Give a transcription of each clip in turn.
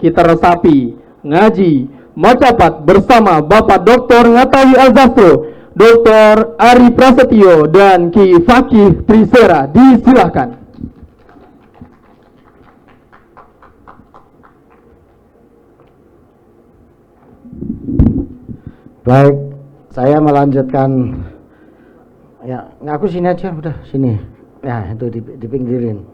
kita resapi, ngaji, macapat bersama Bapak Dr. Ngatawi Alzastro, Dr. Ari Prasetyo, dan Ki Fakih Trisera. Disilahkan. Baik, saya melanjutkan. Ya, ngaku sini aja, udah sini. Ya, itu dipinggirin.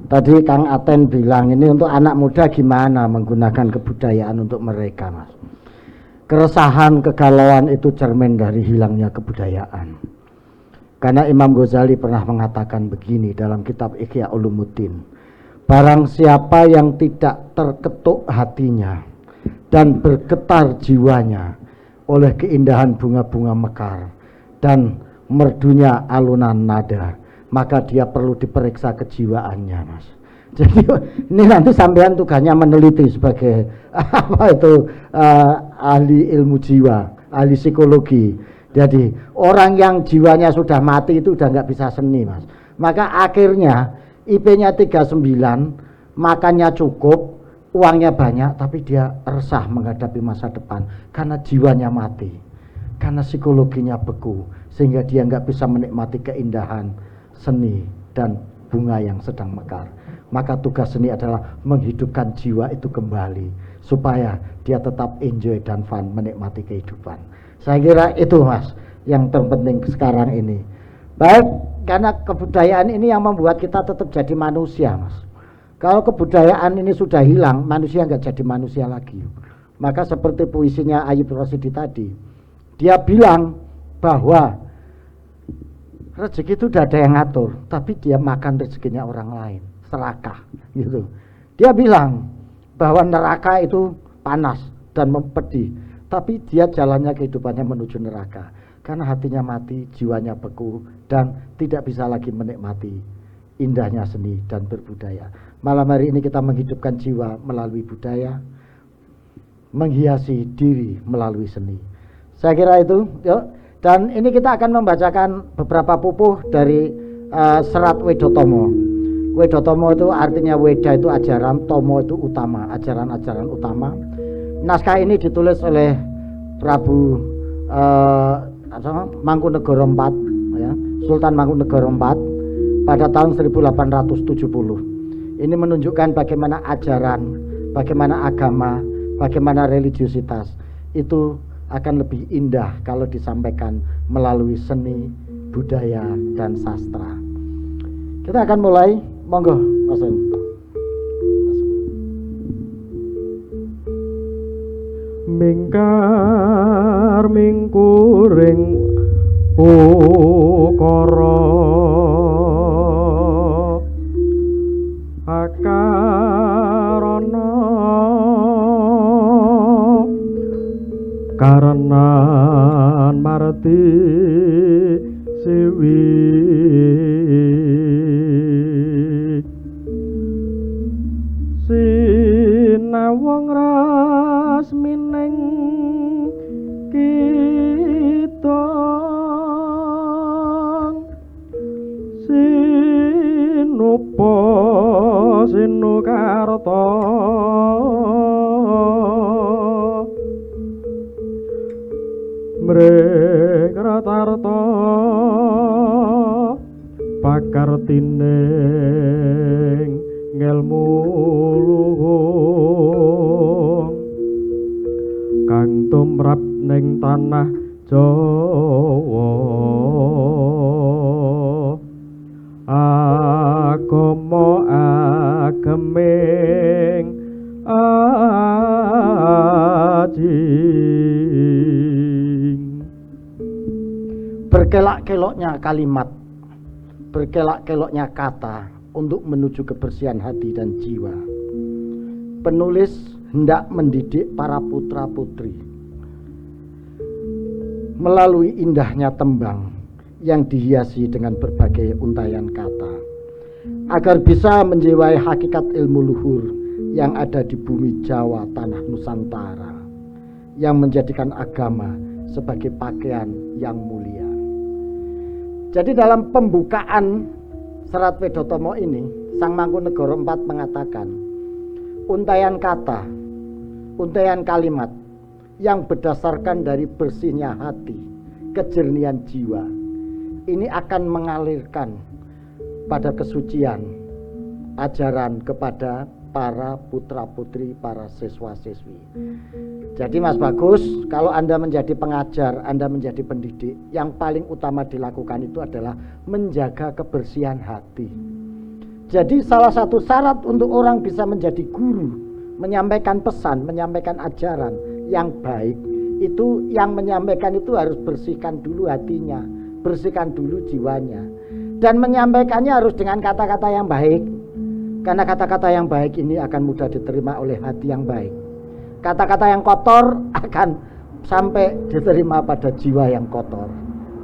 Tadi Kang Aten bilang ini untuk anak muda gimana menggunakan kebudayaan untuk mereka, Mas. Keresahan, kegalauan itu cermin dari hilangnya kebudayaan. Karena Imam Ghazali pernah mengatakan begini dalam kitab Ihya Ulumuddin. Barang siapa yang tidak terketuk hatinya dan bergetar jiwanya oleh keindahan bunga-bunga mekar dan merdunya alunan nada, maka dia perlu diperiksa kejiwaannya, Mas. Jadi ini nanti sampean tugasnya meneliti sebagai apa itu ahli ilmu jiwa, ahli psikologi. Jadi orang yang jiwanya sudah mati itu udah nggak bisa seni, Mas. Maka akhirnya IP-nya 39, makannya cukup, uangnya banyak, tapi dia resah menghadapi masa depan karena jiwanya mati, karena psikologinya beku, sehingga dia nggak bisa menikmati keindahan seni dan bunga yang sedang mekar. Maka tugas seni adalah menghidupkan jiwa itu kembali supaya dia tetap enjoy dan fun menikmati kehidupan. Saya kira itu, Mas, yang terpenting sekarang ini. Baik, karena kebudayaan ini yang membuat kita tetap jadi manusia, Mas. Kalau kebudayaan ini sudah hilang, manusia nggak jadi manusia lagi. Maka seperti puisinya Ayub Rosidi tadi, dia bilang bahwa rezeki itu udah ada yang ngatur, tapi dia makan rezekinya orang lain, serakah gitu. Dia bilang bahwa neraka itu panas dan pedih, tapi dia jalannya kehidupannya menuju neraka karena hatinya mati, jiwanya beku, dan tidak bisa lagi menikmati indahnya seni dan berbudaya. Malam hari ini kita menghidupkan jiwa melalui budaya, menghiasi diri melalui seni. Saya kira itu, yuk. Dan ini kita akan membacakan beberapa pupuh dari serat Wedotomo. Wedotomo itu artinya Weda itu ajaran, Tomo itu utama, ajaran-ajaran utama. Naskah ini ditulis oleh Prabu Mangkunegoro IV, ya, Sultan Mangkunegoro IV pada tahun 1870. Ini menunjukkan bagaimana ajaran, bagaimana agama, bagaimana religiusitas itu akan lebih indah kalau disampaikan melalui seni, budaya, dan sastra. Kita akan mulai, monggo Mas. Mingkar mingkuring ukara akarana karenan marti siwi sinawang rasmining kita sinupa sinukarta mrekratarta pakartining ngelmu luhung kang tumrap ning tanah Jawa agama ageming ajing. Berkelak-keloknya kalimat, berkelak-keloknya kata untuk menuju kebersihan hati dan jiwa. Penulis hendak mendidik para putra-putri melalui indahnya tembang yang dihiasi dengan berbagai untayan kata, agar bisa menjiwai hakikat ilmu luhur yang ada di bumi Jawa tanah Nusantara, yang menjadikan agama sebagai pakaian yang mulia. Jadi dalam pembukaan serat Wedotomo ini, Sang Mangkunegoro IV mengatakan untaian kata, untaian kalimat yang berdasarkan dari bersihnya hati, kejernihan jiwa, ini akan mengalirkan pada kesucian ajaran kepada para putra-putri, para siswa-siswi. Jadi Mas Bagus, kalau Anda menjadi pengajar, Anda menjadi pendidik, yang paling utama dilakukan itu adalah menjaga kebersihan hati. Jadi salah satu syarat untuk orang bisa menjadi guru, menyampaikan pesan, menyampaikan ajaran yang baik, itu yang menyampaikan itu harus bersihkan dulu hatinya, bersihkan dulu jiwanya, dan menyampaikannya harus dengan kata-kata yang baik. Karena kata-kata yang baik ini akan mudah diterima oleh hati yang baik. Kata-kata yang kotor akan sampai diterima pada jiwa yang kotor.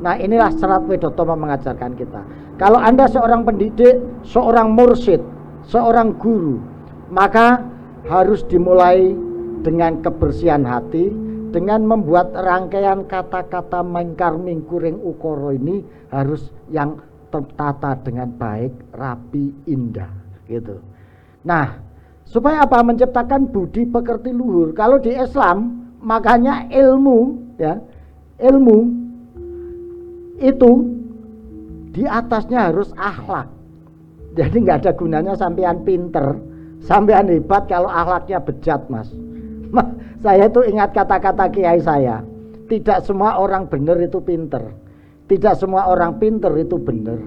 Nah, inilah Serat Wedotama mengajarkan kita. Kalau Anda seorang pendidik, seorang mursyid, seorang guru, maka harus dimulai dengan kebersihan hati, dengan membuat rangkaian kata-kata mengkar mingkuring ukoro ini harus yang tertata dengan baik, rapi, indah, gitu. Nah, supaya apa? Menciptakan budi pekerti luhur. Kalau di Islam, makanya ilmu, ya, ilmu itu di atasnya harus akhlak. Jadi nggak ada gunanya sampean pinter, sampean hebat kalau akhlaknya bejat, Mas. Saya itu ingat kata-kata kiai saya. Tidak semua orang benar itu pinter. Tidak semua orang pinter itu benar.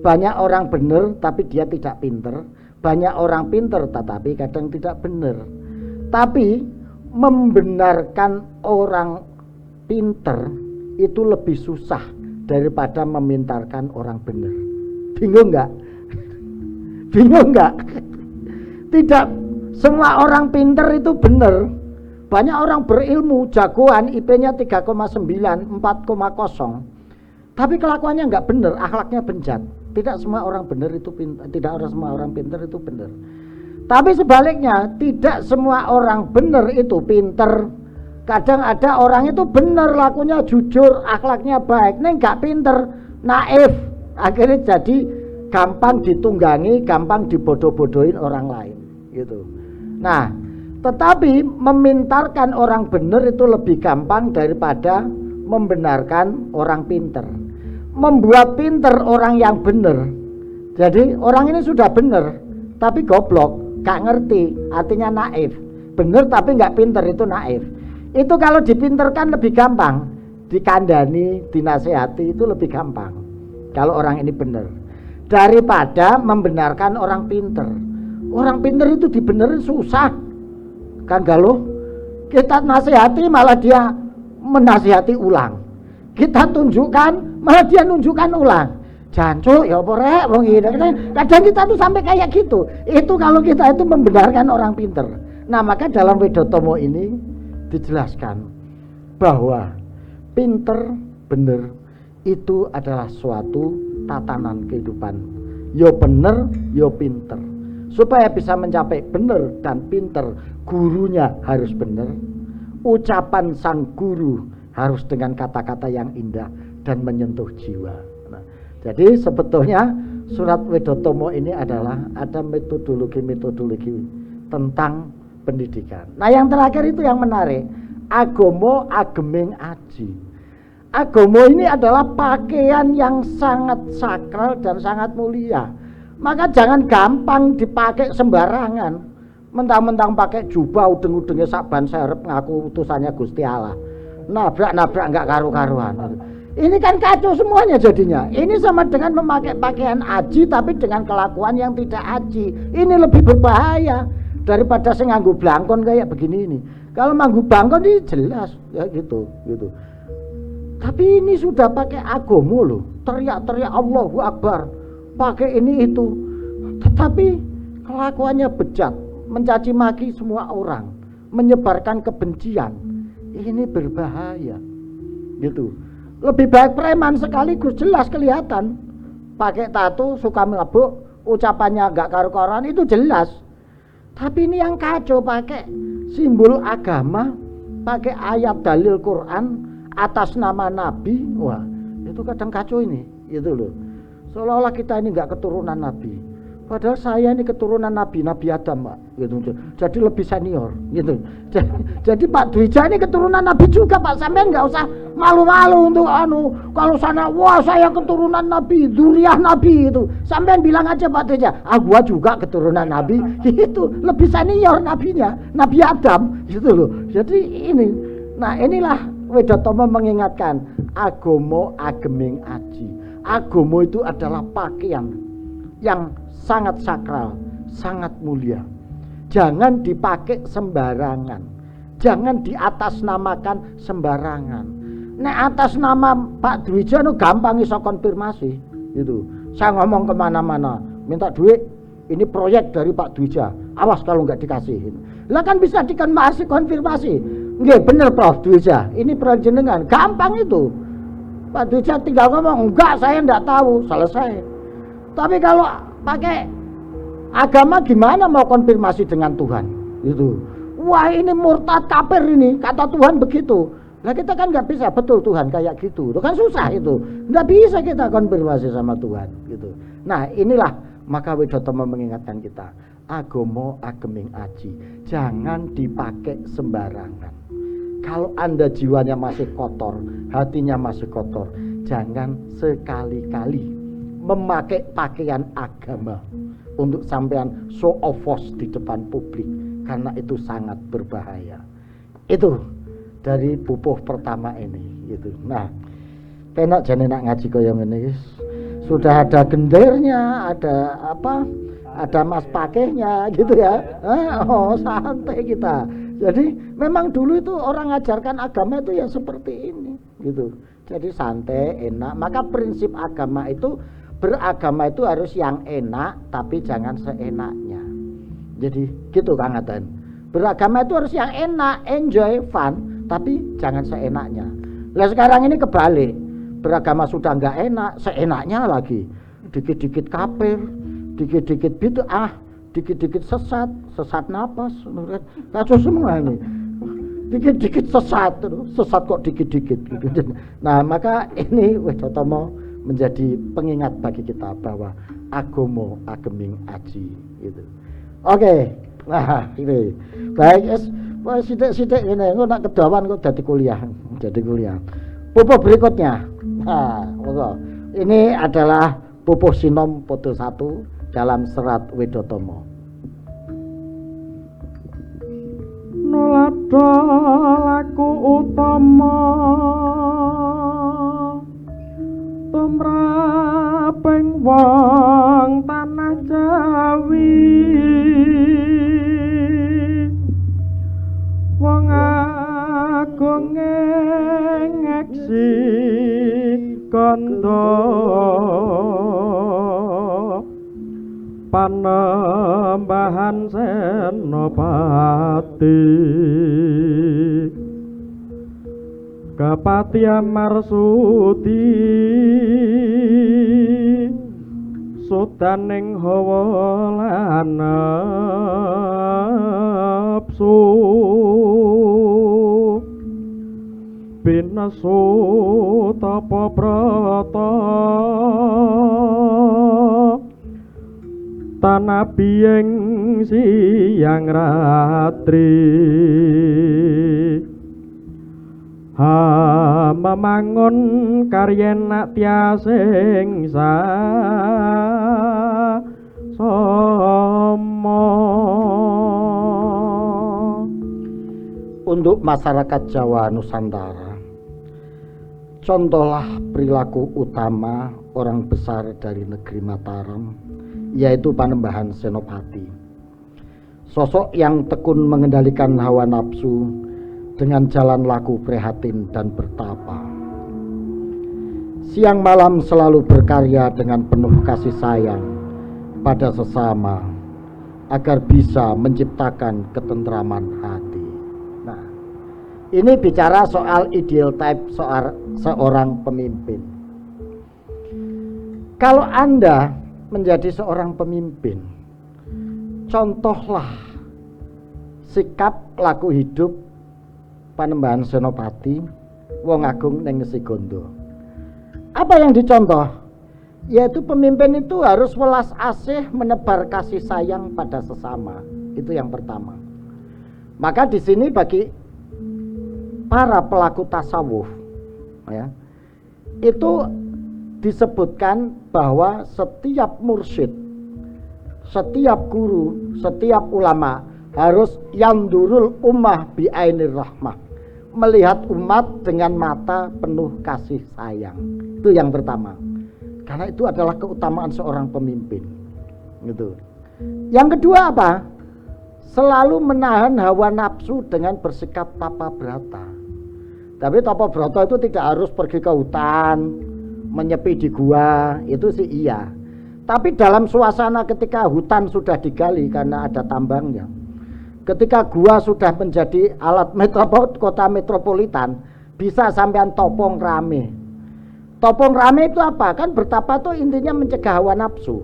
Banyak orang benar tapi dia tidak pinter. Banyak orang pinter tetapi kadang tidak benar. Tapi membenarkan orang pinter itu lebih susah daripada memintarkan orang benar. Bingung nggak? Bingung nggak? Tidak semua orang pinter itu benar. Banyak orang berilmu, jagoan, IP-nya 3,9, 4,0. Tapi kelakuannya nggak benar, akhlaknya bejat. Tidak semua orang benar itu pintar, tidak semua orang pintar itu benar. Tapi sebaliknya, tidak semua orang benar itu pintar. Kadang ada orang itu benar, lakunya jujur, akhlaknya baik, ini nggak pintar, naif. Akhirnya jadi gampang ditunggangi, gampang dibodoh-bodohin orang lain, gitu. Nah, tetapi memintarkan orang benar itu lebih gampang daripada membenarkan orang pintar. Membuat pintar orang yang benar. Jadi orang ini sudah benar, tapi goblok, gak ngerti, artinya naif. Benar tapi gak pintar itu naif. Itu kalau dipinterkan lebih gampang, dikandani, dinasehati itu lebih gampang. Kalau orang ini benar, daripada membenarkan orang pintar. Orang pintar itu dibenerin susah. Kan galuh, kita nasihati malah dia menasihati ulang. Kita tunjukkan malah dia nunjukkan ulang. Jancuk ya apa rek wong iki. Kadang kita tuh sampai kayak gitu. Itu kalau kita itu membenarkan orang pinter. Nah, maka dalam Wedotama ini dijelaskan bahwa pinter bener itu adalah suatu tatanan kehidupan. Yo bener, yo pinter. Supaya bisa mencapai bener dan pinter, gurunya harus bener. Ucapan sang guru harus dengan kata-kata yang indah dan menyentuh jiwa. Nah, jadi sebetulnya Surat Wedotama ini adalah ada metodologi tentang pendidikan. Nah, yang terakhir itu yang menarik, agomo ageming aji. Agomo ini adalah pakaian yang sangat sakral dan sangat mulia. Maka jangan gampang dipakai sembarangan. Mentang-mentang pakai jubah udeng-udengnya saban serep ngaku utusannya Gusti Allah. Nabrak-nabrak enggak karu-karuan. Ini kan kacau semuanya jadinya. Ini sama dengan memakai pakaian aji tapi dengan kelakuan yang tidak aji. Ini lebih berbahaya daripada saya nganggu blangkon kayak begini ini. Kalau nganggu blangkon ini jelas ya gitu. Tapi ini sudah pakai agomo loh. Teriak-teriak Allahu Akbar. Pakai ini itu. Tetapi kelakuannya bejat, mencaci maki semua orang, menyebarkan kebencian. Ini berbahaya, gitu. Lebih baik preman sekaligus jelas kelihatan, pakai tato, suka mabuk, ucapannya agak karu-karuan itu jelas. Tapi ini yang kacau, pakai simbol agama, pakai ayat dalil Quran atas nama Nabi, wah itu kadang kacau ini, gitu loh. Seolah-olah kita ini nggak keturunan Nabi, padahal saya ini keturunan Nabi Adam, Pak. gitu. Jadi lebih senior gitu. Jadi Pak Dwija ini keturunan Nabi juga Pak, sampean nggak usah malu-malu untuk kalau sana wah saya keturunan Nabi, dzurriyyah Nabi itu. Sampean bilang aja Pak Dwija, gua juga keturunan Nabi gitu, lebih senior nabinya, Nabi Adam gitu loh. Jadi ini. Nah, inilah Wedotama mengingatkan agomo ageming aji. Agomo itu adalah pakaian yang sangat sakral, sangat mulia. Jangan dipakai sembarangan. Jangan diatasnamakan sembarangan. Nek atas nama Pak Dwija itu gampang iso konfirmasi gitu. Saya ngomong kemana-mana, minta duit, ini proyek dari Pak Dwija, awas kalau nggak dikasih. Lah kan bisa masih konfirmasi. Nggih bener Prof Dwija, ini proyek jenengan, gampang itu. Pak Dwija tinggal ngomong, enggak saya enggak tahu, selesai. Tapi kalau pakai agama gimana mau konfirmasi dengan Tuhan? Itu. Wah ini murtad kafir ini, kata Tuhan begitu. Nah kita kan nggak bisa, betul Tuhan kayak gitu. Itu kan susah itu. Nggak bisa kita konfirmasi sama Tuhan gitu. Nah inilah maka Wedotama mengingatkan kita, agomo ageming aji. Jangan dipakai sembarangan. Kalau Anda jiwanya masih kotor, hatinya masih kotor, jangan sekali-kali memakai pakaian agama untuk sampean show of force di depan publik, karena itu sangat berbahaya. Itu dari pupuh pertama ini gitu. Nah, penak jane nak ngaji kaya ngene iki. Sudah ada gendernya, ada apa? Ada mas pakainya gitu ya. Santai kita. Jadi memang dulu itu orang ngajarkan agama itu ya seperti ini gitu. Jadi santai, enak. Maka prinsip agama itu, beragama itu harus yang enak tapi jangan seenaknya. Jadi gitu Kang Aten. Beragama itu harus yang enak, enjoy, fun, tapi jangan seenaknya. Lah sekarang ini kebalik. Beragama sudah enggak enak, seenaknya lagi. Dikit-dikit kafir, dikit-dikit bid'ah, dikit-dikit sesat napas, kacau semua ini. Dikit-dikit sesat kok dikit-dikit gitu. Nah maka ini Wedotama menjadi pengingat bagi kita bahwa agomo ageming aji gitu. Oke, nah ini baik sidik ini, engko nak kedawan kok jadi kuliah. Pupuh berikutnya, nah ini adalah pupuh sinom foto 1 dalam serat Wedotama. Nolado laku utama tumraping wong tanah Jawi, wong agung ngeksi kandha Panembahan Senopati, Kapatian Marsudi, Sudaning hawa lan nafsu, binasu tapa brata tanah bieng siang ratri, memangun karyen nak tiasing somo. Untuk masyarakat Jawa Nusantara, contohlah perilaku utama orang besar dari negeri Mataram, yaitu Panembahan Senopati. Sosok yang tekun mengendalikan hawa nafsu dengan jalan laku prihatin dan bertapa. Siang malam selalu berkarya dengan penuh kasih sayang pada sesama agar bisa menciptakan ketentraman hati. Nah, ini bicara soal ideal type seorang pemimpin. Kalau Anda menjadi seorang pemimpin, contohlah sikap laku hidup Panembahan Senopati, wong agung ning Ngesigondo. Apa yang dicontoh? Yaitu pemimpin itu harus welas asih, menebar kasih sayang pada sesama. Itu yang pertama. Maka di sini bagi para pelaku tasawuf, ya, itu disebutkan bahwa setiap mursyid, setiap guru, setiap ulama harus yandurul ummah bi'ainir rahmah, melihat umat dengan mata penuh kasih sayang. Itu yang pertama. Karena itu adalah keutamaan seorang pemimpin. Gitu. Yang kedua apa? Selalu menahan hawa nafsu dengan bersikap tapa brata. Tapi tapa brata itu tidak harus pergi ke hutan, menyepi di gua, itu sih iya. Tapi dalam suasana ketika hutan sudah digali karena ada tambangnya, ketika gua sudah menjadi alat kota metropolitan, bisa sampean topong rame. Topong rame itu apa? Kan bertapa itu intinya mencegah hawa nafsu.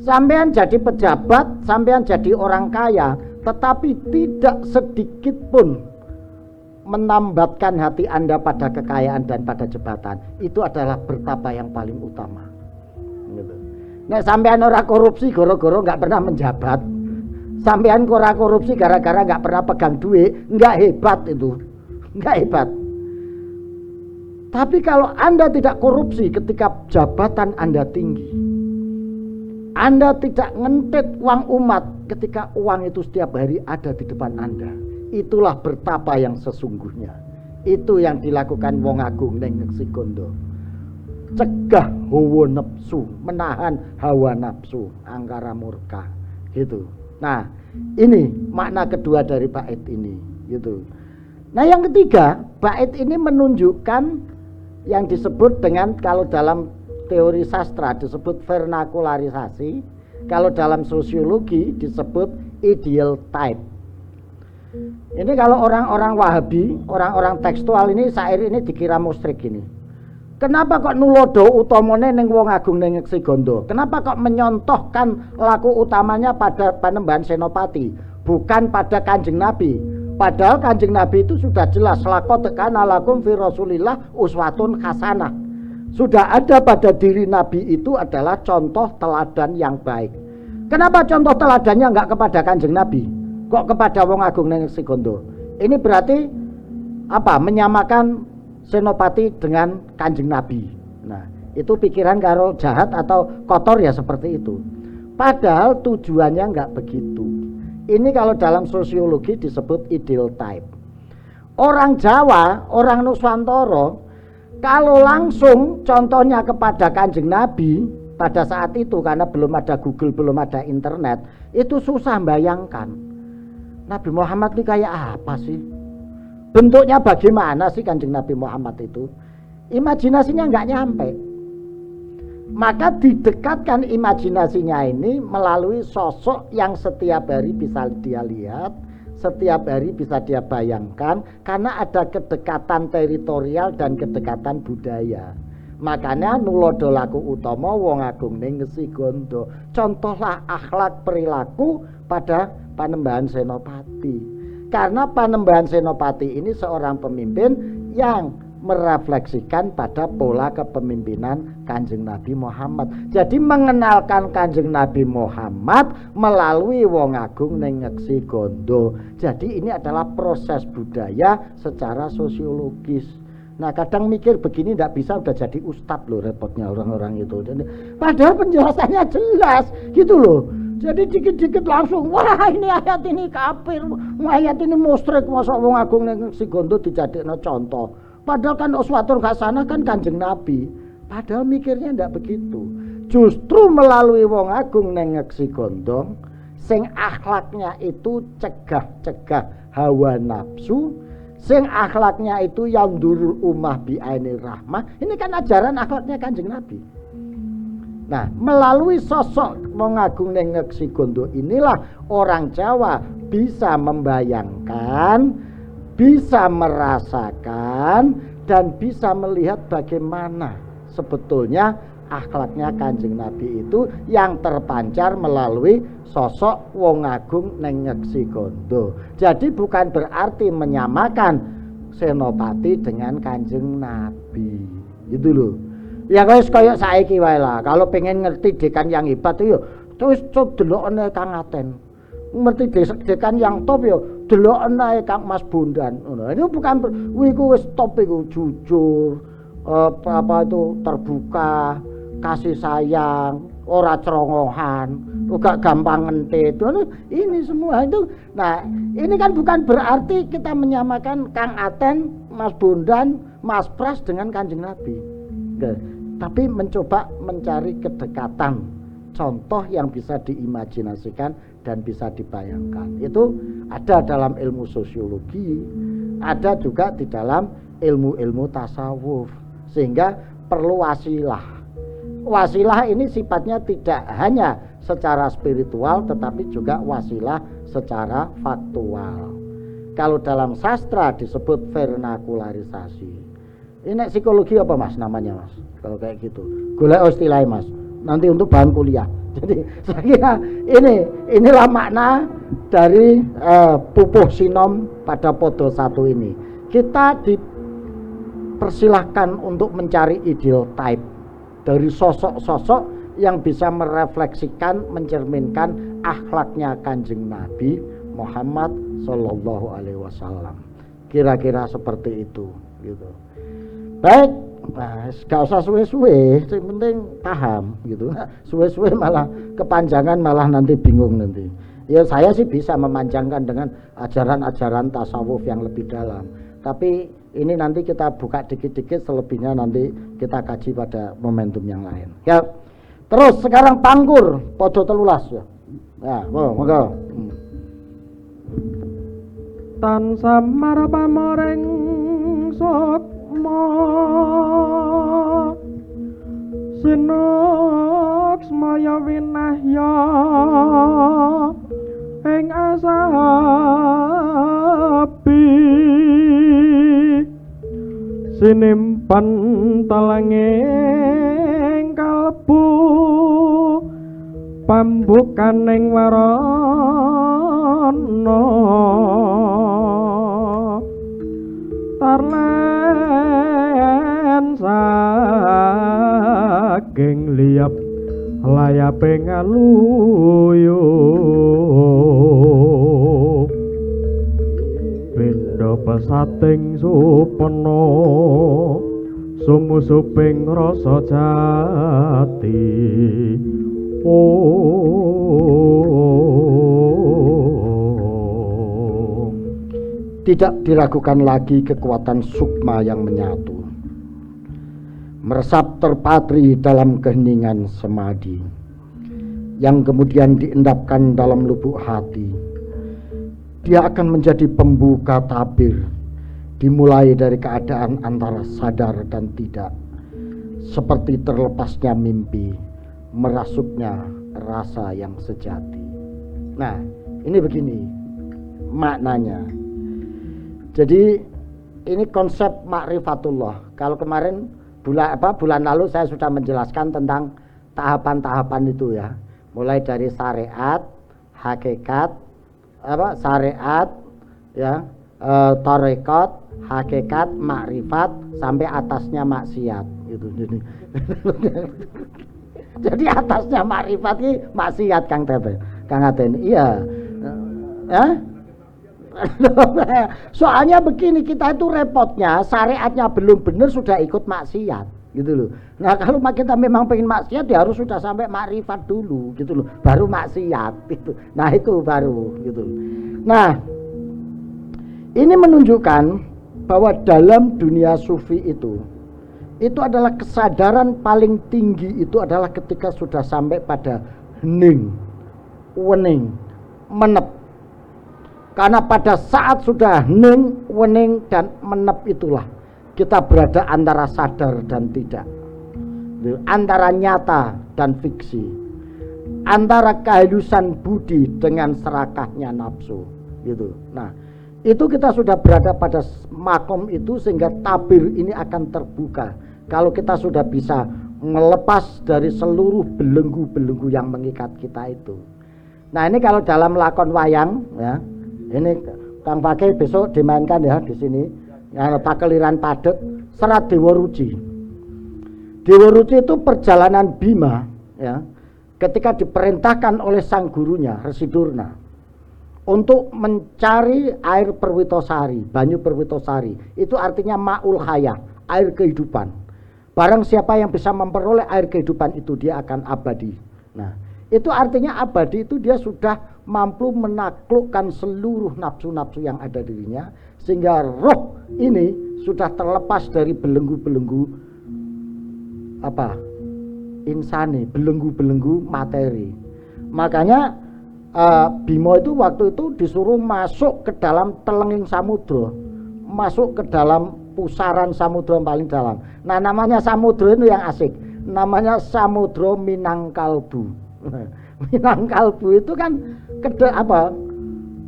Sampean jadi pejabat, sampean jadi orang kaya, tetapi tidak sedikit pun menambatkan hati Anda pada kekayaan dan pada jabatan. Itu adalah bertapa yang paling utama. Gitu. Nah, sampean ora korupsi goro-goro nggak pernah menjabat. Sampean ora korupsi gara-gara nggak pernah pegang duit, nggak hebat itu, nggak hebat. Tapi kalau Anda tidak korupsi ketika jabatan Anda tinggi, Anda tidak ngentit uang umat ketika uang itu setiap hari ada di depan Anda, itulah bertapa yang sesungguhnya. Itu yang dilakukan Wong Agung ning Sigondo. Cegah hawa nafsu, menahan hawa nafsu, angkara murka, gitu. Nah, ini makna kedua dari bait ini, gitu. Nah, yang ketiga, bait ini menunjukkan yang disebut dengan, kalau dalam teori sastra disebut vernakularisasi, kalau dalam sosiologi disebut ideal type. Ini kalau orang-orang Wahabi, orang-orang tekstual ini, syair ini dikira musyrik ini. Kenapa kok nulodo utamane ning Wong Agung ning Sigondo? Kenapa kok menyontohkan laku utamanya pada Panembahan Senopati, bukan pada Kanjeng Nabi? Padahal Kanjeng Nabi itu sudah jelas, laqad kana lakum fi Rasulillah uswatun hasanah. Sudah ada pada diri Nabi itu adalah contoh teladan yang baik. Kenapa contoh teladannya enggak kepada Kanjeng Nabi, kok kepada Wong Agung ning Sigondo? Ini berarti apa? Menyamakan Senopati dengan Kanjeng Nabi. Nah, itu pikiran karo jahat atau kotor ya seperti itu. Padahal tujuannya enggak begitu. Ini kalau dalam sosiologi disebut ideal type. Orang Jawa, orang Nusantara, kalau langsung contohnya kepada Kanjeng Nabi pada saat itu, karena belum ada Google, belum ada internet, itu susah bayangkan. Nabi Muhammad ini kayak apa sih? Bentuknya bagaimana sih Kanjeng Nabi Muhammad itu? Imajinasinya nggak nyampe. Maka didekatkan imajinasinya ini melalui sosok yang setiap hari bisa dia lihat, setiap hari bisa dia bayangkan, karena ada kedekatan teritorial dan kedekatan budaya. Makanya nulodo laku utama Wong Agung ning Sigondo. Contohlah akhlak perilaku pada Panembahan Senopati. Karena Panembahan Senopati ini seorang pemimpin yang merefleksikan pada pola kepemimpinan Kanjeng Nabi Muhammad. Jadi mengenalkan Kanjeng Nabi Muhammad melalui Wong Agung ning Sigondo. Jadi ini adalah proses budaya secara sosiologis. Nah, kadang mikir begini tidak bisa, udah jadi ustadz loh, repotnya orang-orang itu. Padahal penjelasannya jelas gitu loh. Jadi dikit-dikit langsung, wah ini ayat ini kafir, ayat ini musyrik, masa Wong Agung ning Sigondo dijadikno contoh. Padahal kan uswatun hasanah kan Kanjeng Nabi. Padahal mikirnya ndak begitu. Justru melalui Wong Agung ning Sigondo, sing akhlaknya itu cegah hawa nafsu, sing akhlaknya itu yang durul ummah bi'ainir rahmah. Ini kan ajaran akhlaknya Kanjeng Nabi. Nah, melalui sosok Wong Agung ning Sigondo inilah orang Jawa bisa membayangkan, bisa merasakan, dan bisa melihat bagaimana sebetulnya akhlaknya Kanjeng Nabi itu yang terpancar melalui sosok Wong Agung ning Sigondo. Jadi bukan berarti menyamakan Senopati dengan Kanjeng Nabi. Gitu loh. Ya guys, kayak saiki wae lah. Kalau pengen ngerti dekan yang hebat itu terus delokne Kang Aten. ngerti desek-dekan yang top ya delok enae Kang Mas Bondan ngono. Itu bukan iku wis top iku jujur, apa itu terbuka, kasih sayang, ora cerongohan, gak gampang ngentit. Ini semua itu. Nah, ini kan bukan berarti kita menyamakan Kang Aten, Mas Bondan, Mas Pras dengan Kanjeng Nabi. Enggak. Tapi mencoba mencari kedekatan, contoh yang bisa diimajinasikan dan bisa dibayangkan. Itu ada dalam ilmu sosiologi, ada juga di dalam ilmu-ilmu tasawuf. Sehingga perlu wasilah. Wasilah ini sifatnya tidak hanya secara spiritual tetapi juga wasilah secara faktual. Kalau dalam sastra disebut vernakularisasi. Ini psikologi apa Mas namanya Mas? Kalau kayak gitu. Golek istilah Mas. Nanti untuk bahan kuliah. Jadi saya kira inilah makna dari pupuh sinom pada podo 1 ini. Kita dipersilahkan untuk mencari ideal type dari sosok-sosok yang bisa merefleksikan, mencerminkan akhlaknya Kanjeng Nabi Muhammad Sallallahu Alaihi Wasallam. Kira-kira seperti itu, gitu. Baik, nah, gak usah suwe-suwe, yang penting paham, gitu. Suwe-suwe malah kepanjangan, malah nanti bingung nanti. Ya saya sih bisa memanjangkan dengan ajaran-ajaran tasawuf yang lebih dalam. Tapi ini nanti kita buka dikit-dikit, selebihnya nanti kita kaji pada momentum yang lain. Ya, terus sekarang Pangkur, podo 13 ya. Ya, monggo. Tan samar pamoreng sukma sinuk smaya winahya ing asapi sinimpan talanging kalbu pambukaning warana tarlen saking liap layape ngaluyu benda pesating supana sumusuping rasa jati. Tidak diragukan lagi kekuatan sukma yang menyatu, meresap terpatri dalam keheningan semadi, yang kemudian diendapkan dalam lubuk hati. Dia akan menjadi pembuka tabir, dimulai dari keadaan antara sadar dan tidak, seperti terlepasnya mimpi, merasuknya rasa yang sejati. Nah, ini begini maknanya. Jadi ini konsep ma'rifatullah. Kalau kemarin bulan lalu saya sudah menjelaskan tentang tahapan-tahapan itu ya. Mulai dari syariat, hakikat, syariat, ya, tarekat, hakikat, makrifat, sampai atasnya maksiat gitu. Jadi atasnya makrifat ini maksiat Kang Aten. Iya. Soalnya begini, kita itu repotnya syariatnya belum benar sudah ikut maksiat gitu loh. Nah kalau kita memang pengen maksiat ya harus sudah sampai makrifat dulu gitu loh, baru maksiat gitu. Nah itu baru gitu. Nah ini menunjukkan bahwa dalam dunia sufi itu adalah kesadaran paling tinggi itu adalah ketika sudah sampai pada hening, wening, menep. Karena pada saat sudah hening, wening, dan menep itulah kita berada antara sadar dan tidak, antara nyata dan fiksi, antara kehalusan budi dengan serakahnya nafsu gitu. Nah itu kita sudah berada pada makom itu, sehingga tabir ini akan terbuka kalau kita sudah bisa melepas dari seluruh belenggu-belenggu yang mengikat kita itu. Nah ini kalau dalam lakon wayang ya, ini Kang Fakih besok dimainkan ya di sini. Ya, Pakeliran Padet, Serat Dewa Ruci. Dewa Ruci itu perjalanan Bima ya, ketika diperintahkan oleh sang gurunya Resi Durna untuk mencari air Perwitosari, banyu Perwitosari. Itu artinya ma'ul haya, air kehidupan. Barang siapa yang bisa memperoleh air kehidupan itu, dia akan abadi. Nah, itu artinya abadi itu dia sudah mampu menaklukkan seluruh nafsu-nafsu yang ada dirinya, sehingga roh ini sudah terlepas dari belenggu-belenggu insani, belenggu-belenggu materi. Makanya Bima itu waktu itu disuruh masuk ke dalam telenging samudra, masuk ke dalam pusaran samudra yang paling dalam. Nah, namanya samudra itu yang asik, namanya samudra Minangkalbu. Minangkalbu itu kan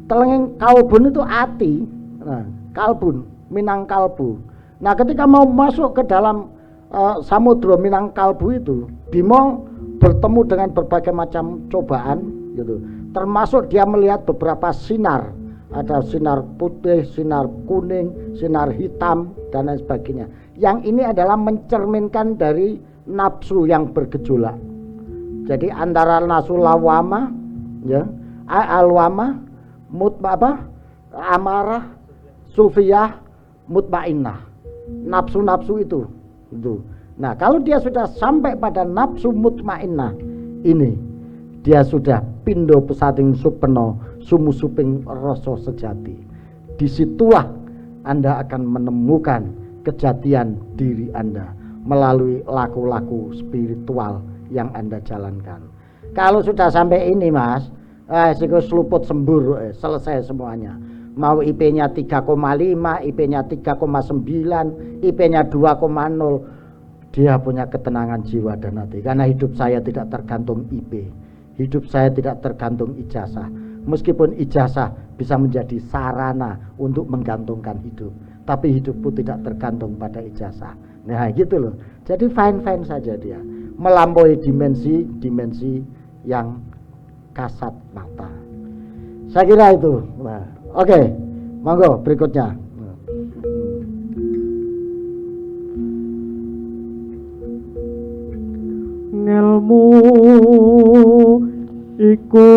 telenging kalbun itu ati. Nah, kalbun, Minangkalbu. Nah, ketika mau masuk ke dalam samudra Minangkalbu itu, Bima bertemu dengan berbagai macam cobaan gitu. Termasuk dia melihat beberapa sinar, ada sinar putih, sinar kuning, sinar hitam dan lain sebagainya. Yang ini adalah mencerminkan dari nafsu yang bergejolak. Jadi antara nafsu lawama, ya, alwama, amarah, sufiyah, mutmainnah. Nafsu-nafsu itu. Nah, kalau dia sudah sampai pada nafsu mutmainnah ini, dia sudah pindo pesating supeno sumusuping rasa sejati. Disitulah Anda akan menemukan kejatian diri Anda melalui laku-laku spiritual yang Anda jalankan. Kalau sudah sampai ini, Mas, sikus luput sembur, selesai semuanya. Mau IP-nya 3,5, IP-nya 3,9, IP-nya 2,0, dia punya ketenangan jiwa dan hati. Karena hidup saya tidak tergantung IP, hidup saya tidak tergantung ijazah. Meskipun ijazah bisa menjadi sarana untuk menggantungkan hidup, tapi hidupku tidak tergantung pada ijazah. Nah, gitu loh. Jadi fine-fine saja dia, melampaui dimensi yang kasat mata. Saya kira itu. Nah, oke, monggo berikutnya. Ngelmu iku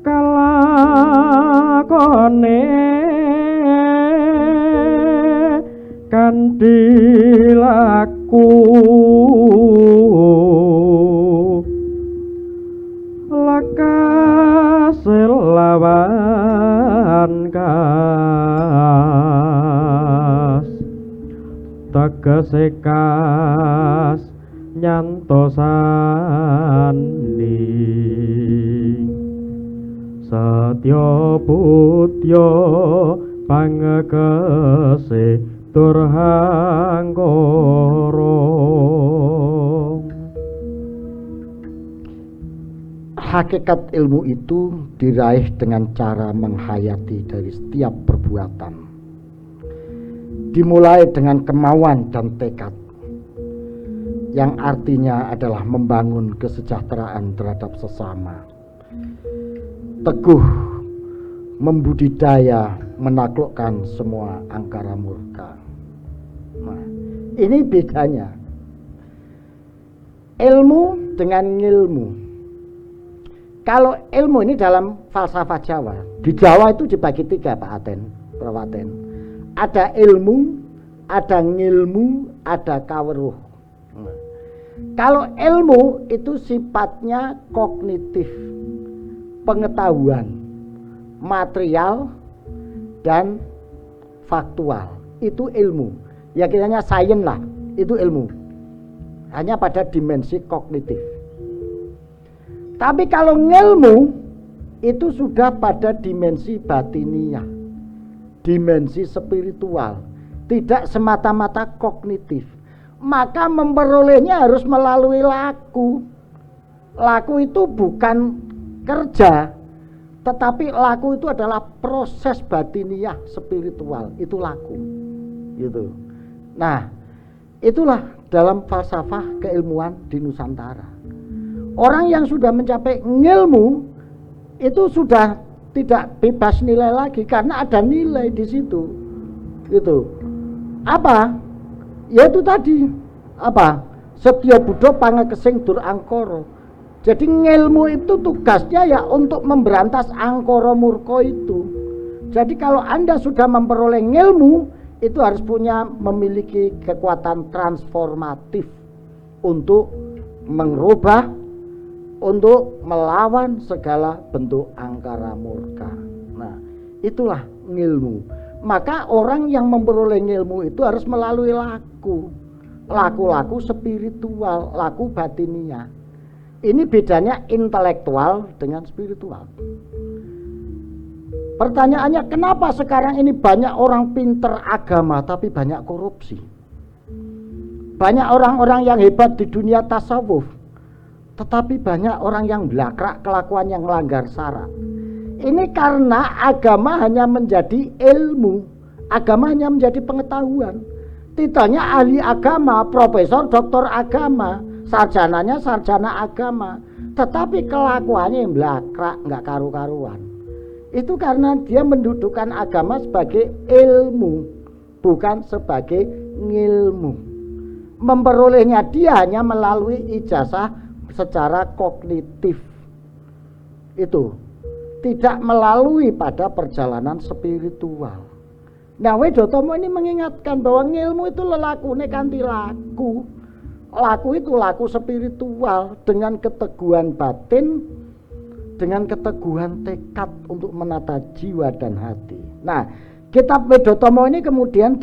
kalakone kanthi laku lekas lawan kas tegese kas nyantosani satya putya pangekese turhanggara. Hakikat ilmu itu diraih dengan cara menghayati dari setiap perbuatan. Dimulai dengan kemauan dan tekad, yang artinya adalah membangun kesejahteraan terhadap sesama. Teguh membudidaya, menaklukkan semua angkara murka. Nah, ini bedanya ilmu dengan ngilmu. Kalau ilmu ini dalam falsafah Jawa, di Jawa itu dibagi tiga, Pak Aten, Prof. Aten. Ada ilmu, ada ngilmu, ada kaweruh. Kalau ilmu itu sifatnya kognitif, pengetahuan, material, dan faktual. Itu ilmu. Ya kiranya sains lah, itu ilmu. Hanya pada dimensi kognitif. Tapi kalau ngilmu itu sudah pada dimensi batiniah, dimensi spiritual, tidak semata-mata kognitif. Maka memperolehnya harus melalui laku. Laku itu bukan kerja, tetapi laku itu adalah proses batiniah spiritual, itu laku. Gitu. Nah, itulah dalam falsafah keilmuan di Nusantara. Orang yang sudah mencapai ngilmu itu sudah tidak bebas nilai lagi karena ada nilai di situ. Gitu. Apa? Yaitu tadi apa? Setya Buddha pangekesing dur angkara. Jadi ngilmu itu tugasnya ya untuk memberantas angkara murka itu. Jadi kalau Anda sudah memperoleh ngilmu, itu harus memiliki kekuatan transformatif untuk mengubah, untuk melawan segala bentuk angkara murka. Nah, itulah ngilmu. Maka orang yang memperoleh ngilmu itu harus melalui laku spiritual, laku batiniah. Ini bedanya intelektual dengan spiritual. Pertanyaannya, kenapa sekarang ini banyak orang pinter agama tapi banyak korupsi? Banyak orang-orang yang hebat di dunia tasawuf, tetapi banyak orang yang belakrak kelakuan yang melanggar syarat. Ini karena agama hanya menjadi ilmu, agama hanya menjadi pengetahuan. Titelnya ahli agama, profesor, doktor agama, sarjananya sarjana agama, tetapi kelakuannya yang belakrak, nggak karu-karuan. Itu karena dia mendudukkan agama sebagai ilmu, bukan sebagai ngilmu. Memperolehnya dia hanya melalui ijazah secara kognitif. Itu tidak melalui pada perjalanan spiritual. Nah, Wedotomo ini mengingatkan bahwa ngilmu itu lelakune kanthi laku. Laku itu laku spiritual dengan keteguhan batin, dengan keteguhan tekad untuk menata jiwa dan hati. Nah, kitab Wedotomo ini kemudian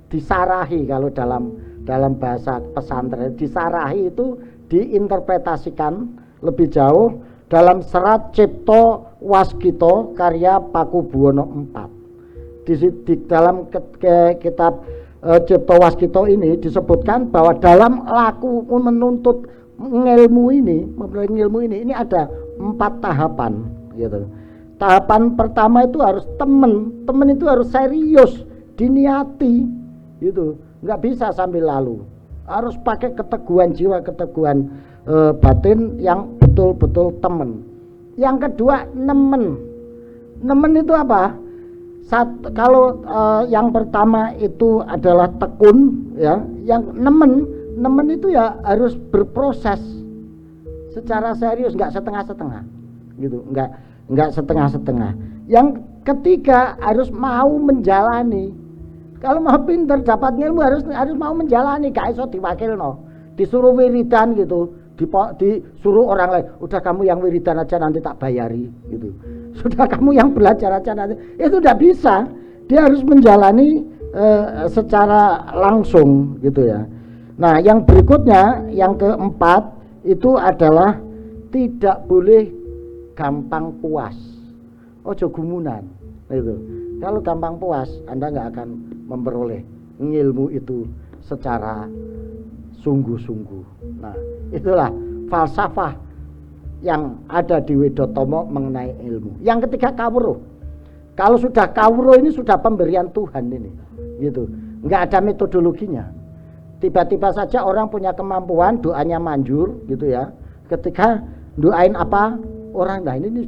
disarahi, kalau dalam bahasa pesantren, disarahi itu diinterpretasikan lebih jauh dalam serat Cipto Waskito karya Pakubuwono IV. Di dalam kitab Cipto Waskito ini disebutkan bahwa dalam laku menuntut ilmu ini, memperoleh ilmu ini ada 4 tahapan gitu. Tahapan pertama itu harus temen itu harus serius, diniati gitu, nggak bisa sambil lalu, harus pakai keteguhan jiwa, keteguhan batin yang betul-betul temen. Yang kedua nemen itu apa? Kalau yang pertama itu adalah tekun, ya. Yang nemen itu ya harus berproses secara serius, nggak setengah-setengah, gitu, nggak setengah-setengah. Yang ketiga harus mau menjalani. Kalau mau pinter dapat ilmu harus mau menjalani, gak iso diwakilno, disuruh wiridan gitu, disuruh orang lain, udah kamu yang wiridan aja nanti tak bayari gitu. Sudah kamu yang belajar aja nanti, itu tidak bisa. Dia harus menjalani secara langsung gitu ya. Nah, yang berikutnya, yang keempat itu adalah tidak boleh gampang puas. Ojo gumunan itu. Kalau gampang puas, Anda nggak akan memperoleh ilmu itu secara sungguh-sungguh. Nah, itulah falsafah yang ada di Wedotomo mengenai ilmu. Yang ketiga kawruh. Kalau sudah kawruh ini sudah pemberian Tuhan ini, gitu. Nggak ada metodologinya. Tiba-tiba saja orang punya kemampuan, doanya manjur, gitu ya. Ketika doain apa orang, nah ini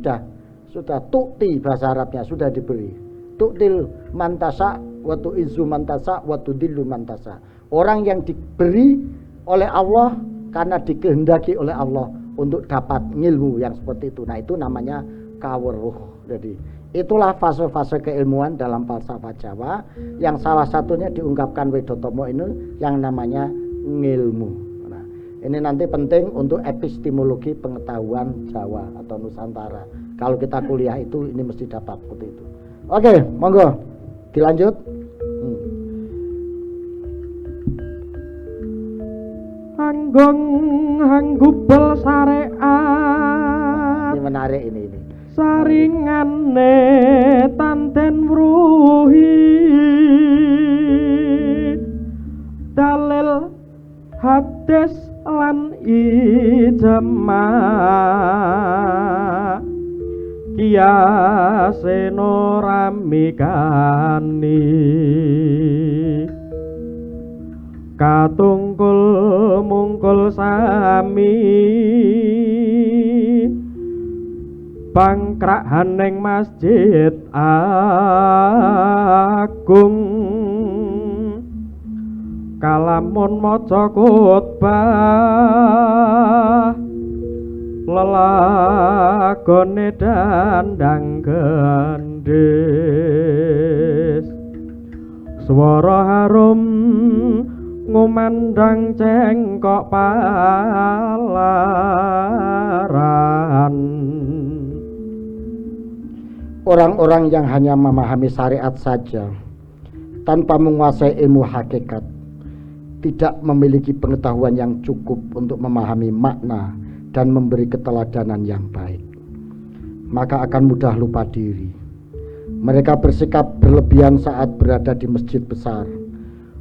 sudah tukti bahasa Arabnya, sudah diberi. Tuktil mantasa, watu izu mantasa, watu dilu mantasa. Orang yang diberi oleh Allah karena dikehendaki oleh Allah untuk dapat ilmu yang seperti itu. Nah, itu namanya kawruh. Jadi itulah fase-fase keilmuan dalam falsafah Jawa yang salah satunya diungkapkan Wedotomo ini yang namanya ngilmu. Nah, ini nanti penting untuk epistemologi pengetahuan Jawa atau Nusantara. Kalau kita kuliah itu ini mesti dapat seperti itu. Oke, monggo dilanjut. Anggong hanggubel sareat. Ini menarik ini. Saringane tanten wruhi dalil hadis lan ijma kiyaseno ramikani katungkul mungkul sami pangkrahaning masjid agung kalamun maca khotbah lelagone dandang gendis swara harum ngumandang cengkok palaran. Orang-orang yang hanya memahami syariat saja tanpa menguasai ilmu hakikat tidak memiliki pengetahuan yang cukup untuk memahami makna dan memberi keteladanan yang baik, maka akan mudah lupa diri. Mereka bersikap berlebihan saat berada di masjid besar,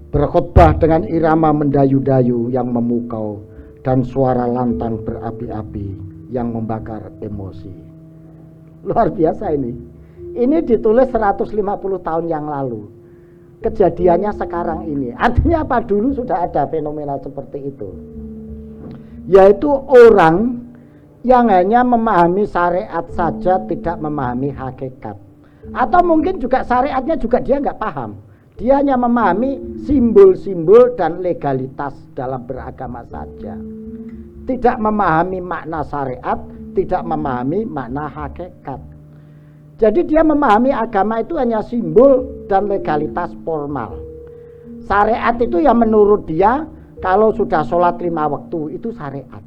berkhutbah dengan irama mendayu-dayu yang memukau dan suara lantang berapi-api yang membakar emosi. Luar biasa ini. Ini ditulis 150 tahun yang lalu. Kejadiannya sekarang ini. Artinya apa? Dulu sudah ada fenomena seperti itu. Yaitu orang yang hanya memahami syariat saja, tidak memahami hakikat. Atau mungkin juga syariatnya juga dia nggak paham. Dia hanya memahami simbol-simbol dan legalitas dalam beragama saja. Tidak memahami makna syariat, tidak memahami makna hakikat. Jadi dia memahami agama itu hanya simbol dan legalitas formal. Syariat itu yang menurut dia kalau sudah sholat 5 waktu itu syariat.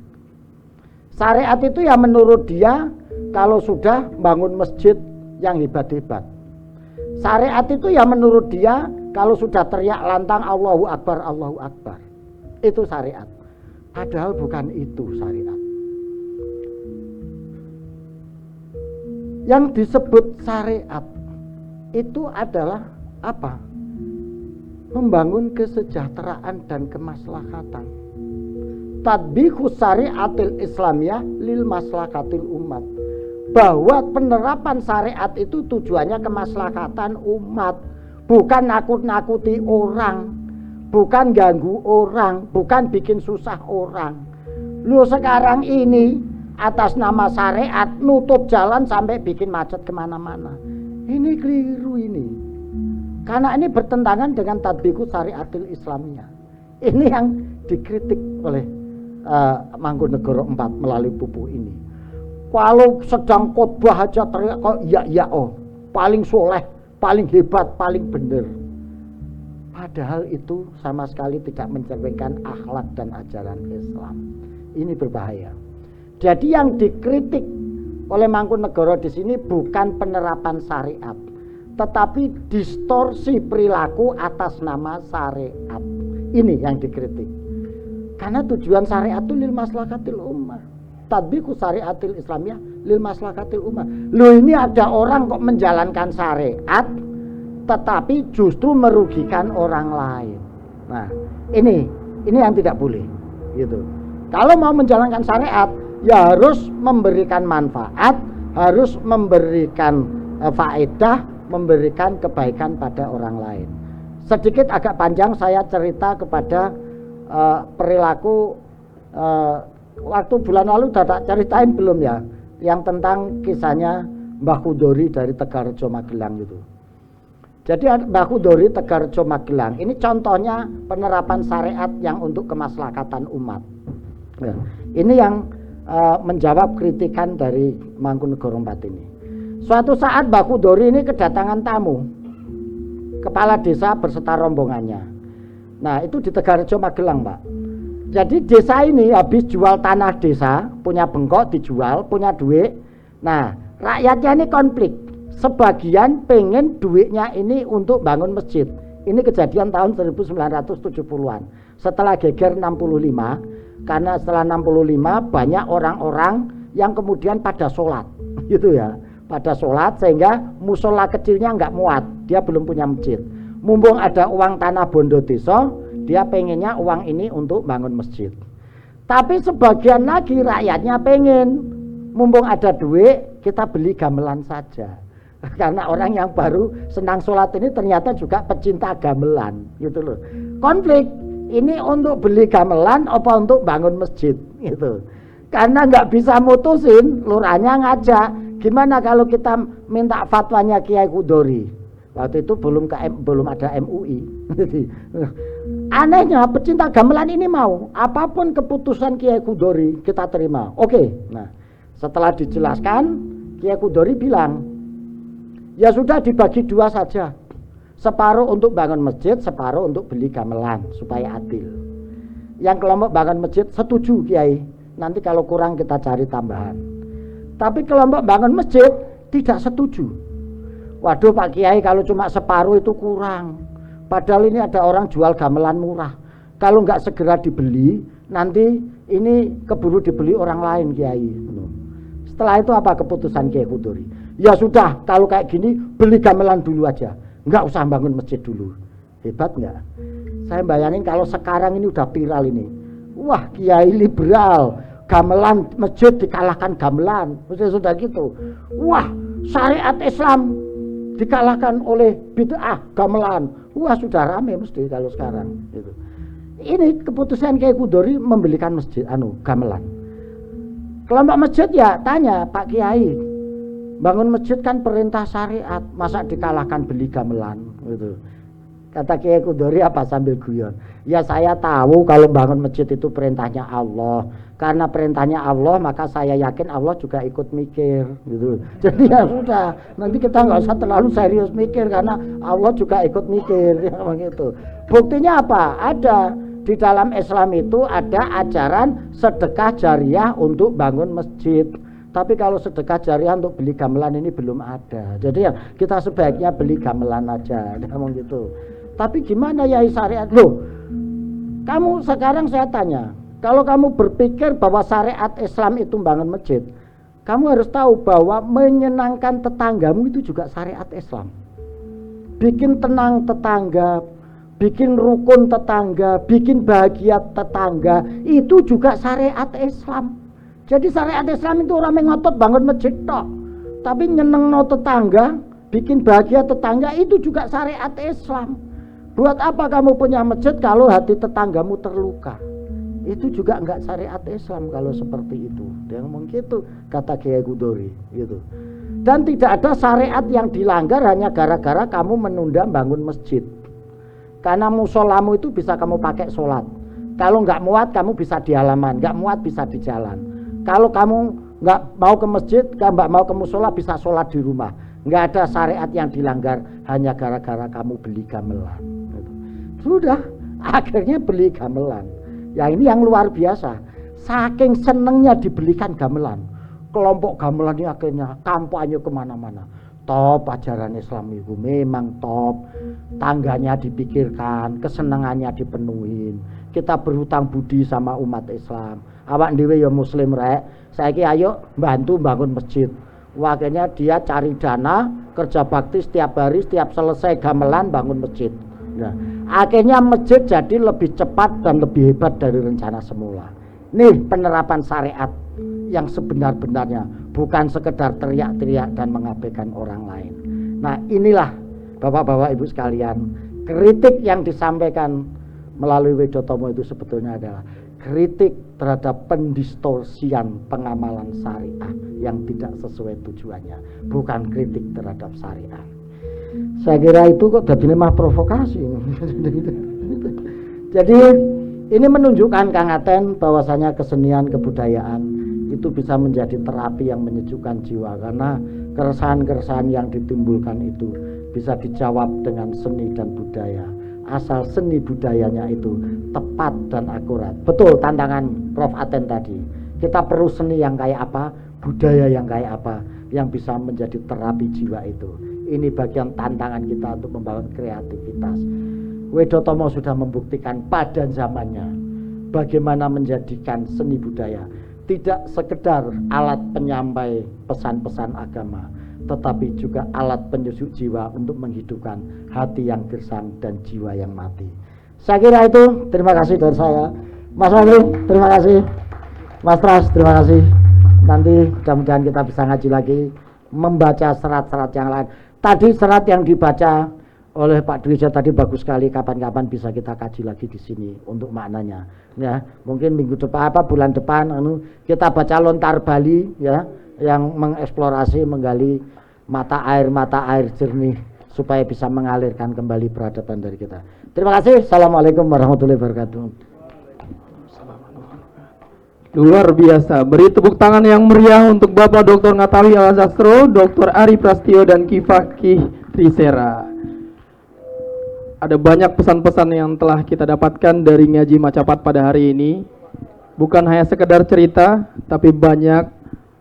Syariat itu yang menurut dia kalau sudah bangun masjid yang hebat-hebat. Syariat itu yang menurut dia kalau sudah teriak lantang Allahu Akbar, Allahu Akbar. Itu syariat. Padahal bukan itu syariat. Yang disebut syariat itu adalah apa? Membangun kesejahteraan dan kemaslahatan. Tatbiqus syariatil islamiyah lil maslahati umat. Bahwa penerapan syariat itu tujuannya kemaslahatan umat, bukan nakut-nakuti orang, bukan ganggu orang, bukan bikin susah orang. Lu sekarang ini atas nama syariat nutup jalan sampai bikin macet kemana-mana. Ini keliru ini. Karena ini bertentangan dengan tatbiqus syariatil islamiyah. Ini yang dikritik oleh Mangkunegoro IV melalui buku ini. Kalau sedang khotbah aja teriak kok ya oh, paling soleh, paling hebat, paling benar. Padahal itu sama sekali tidak mencerminkan akhlak dan ajaran Islam. Ini berbahaya. Jadi yang dikritik oleh Mangkunegoro di sini bukan penerapan syariat, tetapi distorsi perilaku atas nama syariat. Ini yang dikritik. Karena tujuan syariat itu lil maslahatil ummah. Tatbiqus syariatil islamiyah lil maslahatil ummah. Loh, ini ada orang kok menjalankan syariat tetapi justru merugikan orang lain. Nah, ini yang tidak boleh gitu. Kalau mau menjalankan syariat ya harus memberikan manfaat, harus memberikan faedah, memberikan kebaikan pada orang lain. Sedikit agak panjang saya cerita kepada perilaku waktu bulan lalu udah tak ceritain belum ya, yang tentang kisahnya Mbah Kudori dari Tegarrejo Magelang itu. Jadi Mbah Kudori Tegarrejo Magelang ini contohnya penerapan syariat yang untuk kemaslahatan umat. Ya, ini yang menjawab kritikan dari Mangkunegoro IV ini. Suatu saat Mbah Kudori ini kedatangan tamu, kepala desa berserta rombongannya. Nah, itu di Tegarrejo Magelang, Pak. Jadi desa ini habis jual tanah desa, punya bengkok dijual, punya duit. Nah, rakyatnya ini konflik. Sebagian pengen duitnya ini untuk bangun masjid. Ini kejadian tahun 1970-an. Setelah geger 65, karena setelah 65 banyak orang-orang yang kemudian pada sholat, gitu ya. Pada sholat sehingga musola kecilnya nggak muat, dia belum punya masjid. Mumpung ada uang tanah bondo desa, dia pengennya uang ini untuk bangun masjid. Tapi sebagian lagi rakyatnya pengen, mumpung ada duit, kita beli gamelan saja. Karena orang yang baru senang sholat ini ternyata juga pecinta gamelan, gitu loh. Konflik, ini untuk beli gamelan apa untuk bangun masjid, gitu. Karena nggak bisa mutusin, lurahnya ngajak, gimana kalau kita minta fatwanya Kiai Kudori? Waktu itu belum ada MUI. Anehnya pecinta gamelan ini mau apapun keputusan Kiai Kudori kita terima. Oke. Nah, setelah dijelaskan, Kiai Kudori bilang, ya sudah dibagi dua saja. Separuh untuk bangun masjid, separuh untuk beli gamelan supaya adil. Yang kelompok bangun masjid setuju Kiai. Nanti kalau kurang kita cari tambahan. Tapi kelompok bangun masjid tidak setuju. Waduh Pak Kiai, kalau cuma separuh itu kurang. Padahal ini ada orang jual gamelan murah. Kalau nggak segera dibeli, nanti ini keburu dibeli orang lain Kiai. Setelah itu apa keputusan Kiai Kudori? Ya sudah, kalau kayak gini beli gamelan dulu aja. Nggak usah bangun masjid dulu. Hebat nggak? Saya bayangin kalau sekarang ini udah viral ini. Wah, Kiai liberal, gamelan masjid dikalahkan gamelan. Sudah gitu. Wah, syariat Islam dikalahkan oleh bid'ah gamelan. Wah, sudah rame mesti kalau sekarang gitu. Ini keputusan Kiai Kudori membelikan masjid gamelan. Kelompok masjid ya tanya, Pak Kiai, bangun masjid kan perintah syariat, masa dikalahkan beli gamelan gitu. Kata Kiai Kudori apa sambil guyon, ya saya tahu kalau bangun masjid itu perintahnya Allah. Karena perintahnya Allah maka saya yakin Allah juga ikut mikir gitu. Jadi ya sudah, nanti kita nggak usah terlalu serius mikir karena Allah juga ikut mikir ya begitu. Buktinya apa? Ada di dalam Islam itu ada ajaran sedekah jariah untuk bangun masjid. Tapi kalau sedekah jariah untuk beli gamelan ini belum ada. Jadi ya kita sebaiknya beli gamelan aja, ngomong gitu. Tapi gimana ya syariat? Loh, kamu sekarang saya tanya, kalau kamu berpikir bahwa syariat Islam itu bangun masjid, kamu harus tahu bahwa menyenangkan tetanggamu itu juga syariat Islam. Bikin tenang tetangga, bikin rukun tetangga, bikin bahagia tetangga, itu juga syariat Islam. Jadi syariat Islam itu orang ngotot bangun masjid tok, tapi nyenengno tetangga, bikin bahagia tetangga itu juga syariat Islam. Buat apa kamu punya masjid kalau hati tetanggamu terluka? Itu juga enggak syariat Islam kalau seperti itu. Dia ngomong gitu, kata Kiai Kudori gitu. Dan tidak ada syariat yang dilanggar hanya gara-gara kamu menunda bangun masjid. Karena musolamu itu bisa kamu pakai sholat. Kalau enggak muat kamu bisa di halaman, enggak muat bisa di jalan. Kalau kamu enggak mau ke masjid, enggak mau ke musola bisa sholat di rumah. Enggak ada syariat yang dilanggar hanya gara-gara kamu beli gamelan. Sudah, akhirnya beli gamelan. Ya ini yang luar biasa. Saking senengnya dibelikan gamelan, kelompok gamelan ini akhirnya kampanye kemana-mana. Top ajaran Islam itu memang top. Tangganya dipikirkan, kesenangannya dipenuhin. Kita berhutang budi sama umat Islam. Awak dhewe ya muslim rek. Saiki ayo bantu bangun masjid. Akhirnya dia cari dana, kerja bakti setiap hari, setiap selesai gamelan bangun masjid. Nah, akhirnya masjid jadi lebih cepat dan lebih hebat dari rencana semula. Nih penerapan syariat yang sebenar-benarnya, bukan sekedar teriak-teriak dan mengabaikan orang lain. Nah inilah bapak-bapak ibu sekalian, kritik yang disampaikan melalui Widotomo itu sebetulnya adalah kritik terhadap pendistorsian pengamalan syariah yang tidak sesuai tujuannya, bukan kritik terhadap syariah. Saya kira itu kok jadi mah provokasi. Jadi ini menunjukkan Kang Aten bahwasanya kesenian kebudayaan itu bisa menjadi terapi yang menyejukkan jiwa, karena keresahan-keresahan yang ditimbulkan itu bisa dijawab dengan seni dan budaya, asal seni budayanya itu tepat dan akurat. Betul tantangan Prof Aten tadi, kita perlu seni yang kayak apa, budaya yang kayak apa, yang bisa menjadi terapi jiwa itu. Ini bagian tantangan kita untuk membangun kreativitas. Widotomo sudah membuktikan pada zamannya bagaimana menjadikan seni budaya tidak sekedar alat penyampai pesan-pesan agama, tetapi juga alat penyujuk jiwa untuk menghidupkan hati yang gersang dan jiwa yang mati. Saya kira itu. Terima kasih dari saya. Mas Wagri, terima kasih. Mas Pras, terima kasih. Nanti mudah-mudahan kita bisa ngaji lagi, membaca serat-serat yang lain. Tadi serat yang dibaca oleh Pak Dwija tadi bagus sekali. Kapan-kapan bisa kita kaji lagi di sini untuk maknanya. Ya, mungkin minggu depan bulan depan kita baca Lontar Bali ya, yang mengeksplorasi menggali mata air jernih supaya bisa mengalirkan kembali peradaban dari kita. Terima kasih. Assalamualaikum warahmatullahi wabarakatuh. Luar biasa. Beri tepuk tangan yang meriah untuk Bapak Dr. Ngatawi Alzastro, Dr. Ari Prasetyo, dan Ki Fakih Trisera. Ada banyak pesan-pesan yang telah kita dapatkan dari ngaji Macapat pada hari ini. Bukan hanya sekedar cerita, tapi banyak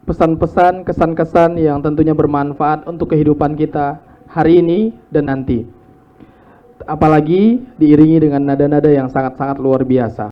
pesan-pesan, kesan-kesan yang tentunya bermanfaat untuk kehidupan kita hari ini dan nanti. Apalagi diiringi dengan nada-nada yang sangat-sangat luar biasa.